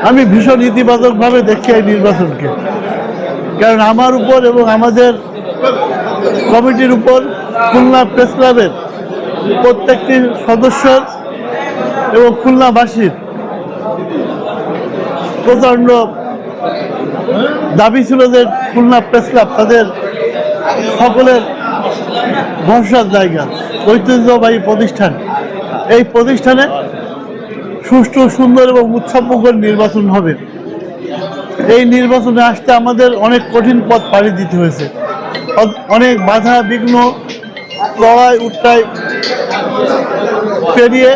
আমি ভীষণ ইতিবাচকভাবে দেখি এই নির্বাচনকে, কারণ আমার উপর এবং আমাদের কমিটির উপর খুলনা প্রেস ক্লাবের প্রত্যেকটি সদস্যর এবং খুলনাবাসীর প্রচণ্ড দাবি ছিল যে খুলনা প্রেস ক্লাব তাদের সকলের ভরসার জায়গা, ঐতিহ্যবাহী প্রতিষ্ঠান। এই প্রতিষ্ঠানে সুষ্ঠু, সুন্দর এবং উৎসবমুখর নির্বাচন হবে। এই নির্বাচনে আসতে আমাদের অনেক কঠিন পথ পাড়ি দিতে হয়েছে, অনেক বাধা বিঘ্ন লড়াই উট্টাই পেরিয়ে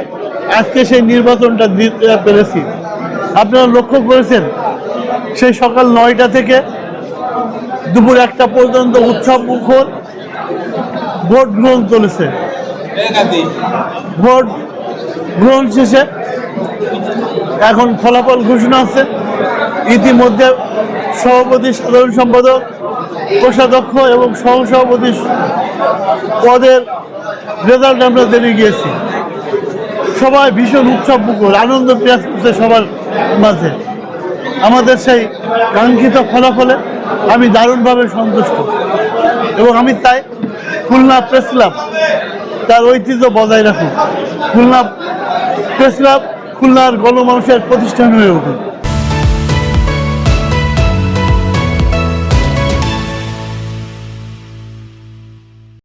আজকে সেই নির্বাচনটা দিতে পেরেছি। আপনারা লক্ষ্য করেছেন সেই সকাল 9টা থেকে দুপুর 1টা পর্যন্ত উৎসব মুখর ভোট গ্রহণ চলেছে। ভোট গ্রহণ শেষে এখন ফলাফল ঘোষণা আছে। ইতিমধ্যে সভাপতি, সাধারণ সম্পাদক, কোষাধ্যক্ষ এবং সহসভাপতি পদের রেজাল্ট আমরা জেনে গিয়েছি। সবাই ভীষণ উৎসব মুখর, আনন্দ বিরাজ করছে সবার মাঝে। আমাদের সেই কাঙ্ক্ষিত ফলাফলে আমি দারুণভাবে সন্তুষ্ট এবং আমি তাই খুলনা প্রেস ক্লাব তার ঐতিহ্য বজায় রাখুন। খুলনা প্রেস ক্লাব খুলনার গণমানুষের প্রতিষ্ঠান হয়ে উঠুন।